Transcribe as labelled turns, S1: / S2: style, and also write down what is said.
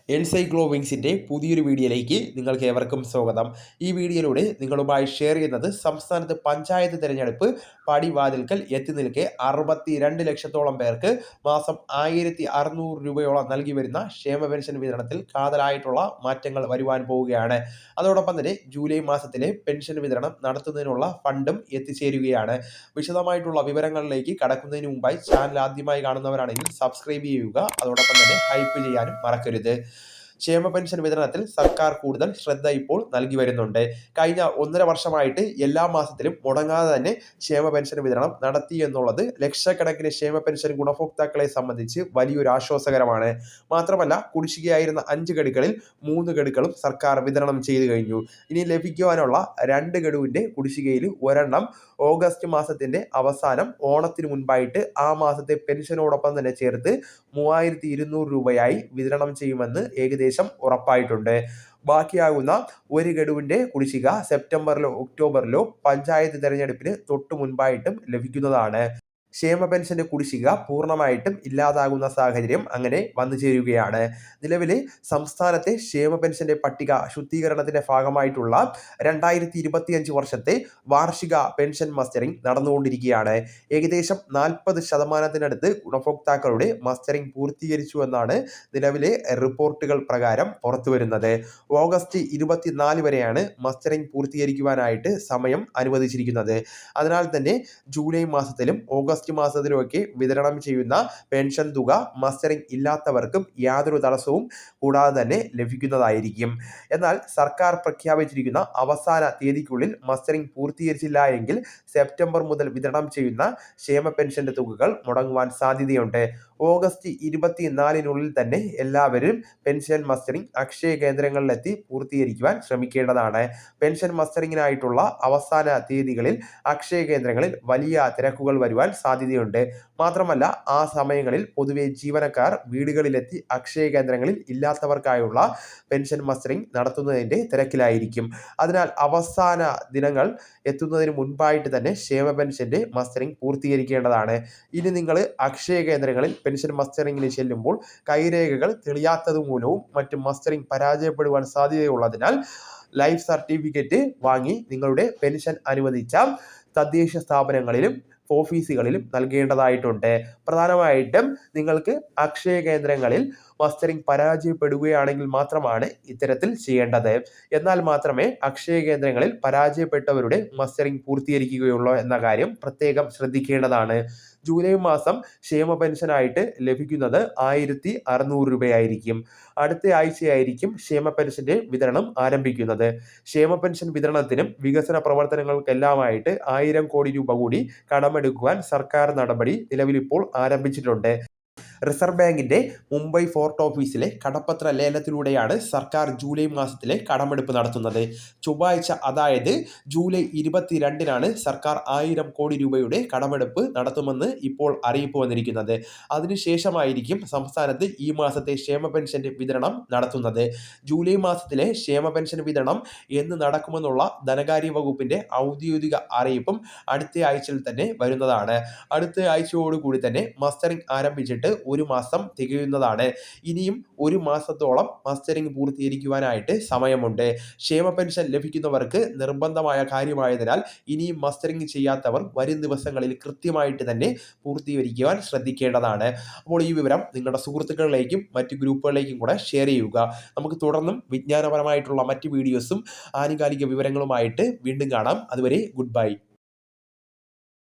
S1: എൻസൈക്ലോവിങ്സിൻ്റെ പുതിയൊരു വീഡിയോയിലേക്ക് നിങ്ങൾക്ക് ഏവർക്കും സ്വാഗതം. ഈ വീഡിയോയിലൂടെ നിങ്ങളുമായി ഷെയർ ചെയ്യുന്നത് സംസ്ഥാനത്ത് പഞ്ചായത്ത് തിരഞ്ഞെടുപ്പ് പടിവാതിൽക്കൽ എത്തി നിൽക്കെ 62 ലക്ഷത്തോളം പേർക്ക് മാസം 1600 രൂപയോളം നൽകി വരുന്ന ക്ഷേമ പെൻഷൻ വിതരണത്തിൽ കാതലായിട്ടുള്ള മാറ്റങ്ങൾ വരുവാൻ പോവുകയാണ്. അതോടൊപ്പം തന്നെ ജൂലൈ മാസത്തിലെ പെൻഷൻ വിതരണം നടത്തുന്നതിനുള്ള ഫണ്ടും എത്തിച്ചേരുകയാണ്. വിശദമായിട്ടുള്ള വിവരങ്ങളിലേക്ക് കടക്കുന്നതിന് മുമ്പായി ചാനൽ ആദ്യമായി കാണുന്നവരാണെങ്കിൽ സബ്സ്ക്രൈബ് ചെയ്യുക. അതോടൊപ്പം തന്നെ ഹൈപ്പ് ചെയ്യാനും മറക്കരുത്. ക്ഷേമ പെൻഷൻ വിതരണത്തിൽ സർക്കാർ കൂടുതൽ ശ്രദ്ധ ഇപ്പോൾ നൽകി വരുന്നുണ്ട്. കഴിഞ്ഞ 1.5 വർഷമായിട്ട് എല്ലാ മാസത്തിലും മുടങ്ങാതെ തന്നെ ക്ഷേമ പെൻഷൻ വിതരണം നടത്തി എന്നുള്ളത് ലക്ഷക്കണക്കിന് ക്ഷേമ പെൻഷൻ ഗുണഭോക്താക്കളെ സംബന്ധിച്ച് വലിയൊരു ആശ്വാസകരമാണ്. മാത്രമല്ല, കുടിശ്ശികയായിരുന്ന 5 ഗഡുക്കളിൽ 3 ഗഡുക്കളും സർക്കാർ വിതരണം ചെയ്തു കഴിഞ്ഞു. ഇനി ലഭിക്കുവാനുള്ള 2 ഗഡുവിന്റെ കുടിശ്ശികയിൽ ഒരെണ്ണം ഓഗസ്റ്റ് മാസത്തിന്റെ അവസാനം ഓണത്തിന് മുൻപായിട്ട് ആ മാസത്തെ പെൻഷനോടൊപ്പം തന്നെ ചേർത്ത് 3200 രൂപയായി വിതരണം ചെയ്യുമെന്ന് ഏകദേശം ഉറപ്പായിട്ടുണ്ട്. ബാക്കിയാകുന്ന 1 ഗഡുവിന്റെ കുടിശ്ശിക സെപ്റ്റംബറിലോ ഒക്ടോബറിലോ പഞ്ചായത്ത് തെരഞ്ഞെടുപ്പിന് തൊട്ടു മുൻപായിട്ടും ലഭിക്കുന്നതാണ്. ക്ഷേമ പെൻഷന്റെ കുടിശ്ശിക പൂർണ്ണമായിട്ടും ഇല്ലാതാകുന്ന സാഹചര്യം അങ്ങനെ വന്നു ചേരുകയാണ്. നിലവിലെ സംസ്ഥാനത്തെ ക്ഷേമ പെൻഷന്റെ പട്ടിക ശുദ്ധീകരണത്തിന്റെ ഭാഗമായിട്ടുള്ള 2025 വർഷത്തെ വാർഷിക പെൻഷൻ മസ്റ്ററിംഗ് നടന്നുകൊണ്ടിരിക്കുകയാണ്. ഏകദേശം 40% ഗുണഭോക്താക്കളുടെ മസ്റ്ററിംഗ് പൂർത്തീകരിച്ചു എന്നാണ് നിലവിലെ റിപ്പോർട്ടുകൾ പ്രകാരം പുറത്തുവരുന്നത്. ഓഗസ്റ്റ് 24 വരെയാണ് മസ്റ്ററിംഗ് പൂർത്തീകരിക്കുവാനായിട്ട് സമയം അനുവദിച്ചിരിക്കുന്നത്. അതിനാൽ തന്നെ ജൂലൈ മാസത്തിലും ഓഗസ്റ്റ് മാസത്തിലുമൊക്കെ വിതരണം ചെയ്യുന്ന പെൻഷൻ തുക മസ്റ്ററിംഗ് ഇല്ലാത്തവർക്കും യാതൊരു തടസ്സവും കൂടാതെ തന്നെ ലഭിക്കുന്നതായിരിക്കും. എന്നാൽ സർക്കാർ പ്രഖ്യാപിച്ചിരിക്കുന്ന അവസാന തീയതിക്കുള്ളിൽ മസ്റ്ററിംഗ് പൂർത്തീകരിച്ചില്ല എങ്കിൽ സെപ്റ്റംബർ മുതൽ വിതരണം ചെയ്യുന്ന ക്ഷേമ പെൻഷന്റെ തുകകൾ മുടങ്ങുവാൻ സാധ്യതയുണ്ട്. ഓഗസ്റ്റ് 24-നുള്ളിൽ തന്നെ എല്ലാവരും പെൻഷൻ മസ്റ്ററിംഗ് അക്ഷയ കേന്ദ്രങ്ങളിലെത്തി പൂർത്തീകരിക്കുവാൻ ശ്രമിക്കേണ്ടതാണ്. പെൻഷൻ മസ്റ്ററിംഗിനായിട്ടുള്ള അവസാന തീയതികളിൽ അക്ഷയ കേന്ദ്രങ്ങളിൽ വലിയ തിരക്കുകൾ വരുവാൻ സാധ്യതയുണ്ട്. മാത്രമല്ല, ആ സമയങ്ങളിൽ പൊതുവെ ജീവനക്കാർ വീടുകളിലെത്തി അക്ഷയ കേന്ദ്രങ്ങളിൽ ഇല്ലാത്തവർക്കായുള്ള പെൻഷൻ മസ്റ്ററിംഗ് നടത്തുന്നതിന്റെ തിരക്കിലായിരിക്കും. അതിനാൽ അവസാന ദിനങ്ങൾ എത്തുന്നതിന് മുൻപായിട്ട് തന്നെ ക്ഷേമ പെൻഷന്റെ മസ്റ്ററിംഗ് പൂർത്തീകരിക്കേണ്ടതാണ്. ഇനി നിങ്ങൾ അക്ഷയ കേന്ദ്രങ്ങളിൽ പെൻഷൻ മസ്റ്ററിംഗിന് ചെല്ലുമ്പോൾ കൈരേഖകൾ തെളിയാത്തത് മൂലവും മറ്റും മസ്റ്ററിംഗ് പരാജയപ്പെടുവാൻ സാധ്യതയുള്ളതിനാൽ ലൈഫ് സർട്ടിഫിക്കറ്റ് വാങ്ങി നിങ്ങളുടെ പെൻഷൻ അനുവദിച്ച തദ്ദേശ സ്ഥാപനങ്ങളിലും ഓഫീസുകളിലും നൽകേണ്ടതായിട്ടുണ്ട്. പ്രധാനമായിട്ടും നിങ്ങൾക്ക് അക്ഷയ കേന്ദ്രങ്ങളിൽ മസ്റ്ററിംഗ് പരാജയപ്പെടുകയാണെങ്കിൽ മാത്രമാണ് ഇത്തരത്തിൽ ചെയ്യേണ്ടത്. എന്നാൽ മാത്രമേ അക്ഷയ കേന്ദ്രങ്ങളിൽ പരാജയപ്പെട്ടവരുടെ മസ്റ്ററിംഗ് പൂർത്തീകരിക്കുകയുള്ളൂ എന്ന കാര്യം പ്രത്യേകം ശ്രദ്ധിക്കേണ്ടതാണ്. ജൂലൈ മാസം ക്ഷേമ പെൻഷനായിട്ട് ലഭിക്കുന്നത് 1600 രൂപയായിരിക്കും. അടുത്ത ആഴ്ചയായിരിക്കും ക്ഷേമ പെൻഷന്റെ വിതരണം ആരംഭിക്കുന്നത്. ക്ഷേമ പെൻഷൻ വിതരണത്തിനും വികസന പ്രവർത്തനങ്ങൾക്കെല്ലാമായിട്ട് 1000 കോടി രൂപ കൂടി കടമെടുക്കുവാൻ സർക്കാർ നടപടി നിലവിലിപ്പോൾ ആരംഭിച്ചിട്ടുണ്ട്. റിസർവ് ബാങ്കിന്റെ മുംബൈ ഫോർട്ട് ഓഫീസിലെ കടപ്പത്ര ലേലത്തിലൂടെയാണ് സർക്കാർ ജൂലൈ മാസത്തിലെ കടമെടുപ്പ് നടത്തുന്നത്. ചൊവ്വാഴ്ച, അതായത് ജൂലൈ 22-നാണ് സർക്കാർ 1000 കോടി രൂപയുടെ കടമെടുപ്പ് നടത്തുമെന്ന് ഇപ്പോൾ അറിയിപ്പ് വന്നിരിക്കുന്നത്. അതിനുശേഷമായിരിക്കും സംസ്ഥാനത്ത് ഈ മാസത്തെ ക്ഷേമ പെൻഷന്റെ വിതരണം നടത്തുന്നത്. ജൂലൈ മാസത്തിലെ ക്ഷേമ പെൻഷൻ വിതരണം എന്ന് നടക്കുമെന്നുള്ള ധനകാര്യ വകുപ്പിന്റെ ഔദ്യോഗിക അറിയിപ്പും അടുത്ത ആഴ്ചയിൽ തന്നെ വരുന്നതാണ്. അടുത്ത ആഴ്ചയോടുകൂടി തന്നെ മസ്റ്ററിംഗ് ആരംഭിച്ചിട്ട് 1 മാസം തികയുന്നതാണ്. ഇനിയും 1 മാസത്തോളം മസ്റ്ററിംഗ് പൂർത്തീകരിക്കുവാനായിട്ട് സമയമുണ്ട്. ക്ഷേമ പെൻഷൻ ലഭിക്കുന്നവർക്ക് നിർബന്ധമായ കാര്യമായതിനാൽ ഇനിയും മസ്റ്ററിംഗ് ചെയ്യാത്തവർ വരും ദിവസങ്ങളിൽ കൃത്യമായിട്ട് തന്നെ പൂർത്തീകരിക്കുവാൻ ശ്രദ്ധിക്കേണ്ടതാണ്. അപ്പോൾ ഈ വിവരം നിങ്ങളുടെ സുഹൃത്തുക്കളിലേക്കും മറ്റു ഗ്രൂപ്പുകളിലേക്കും കൂടെ ഷെയർ ചെയ്യുക. നമുക്ക് തുടർന്നും വിജ്ഞാനപരമായിട്ടുള്ള മറ്റ് വീഡിയോസും ആനുകാലിക വിവരങ്ങളുമായിട്ട് വീണ്ടും കാണാം. അതുവരെ ഗുഡ് ബൈ.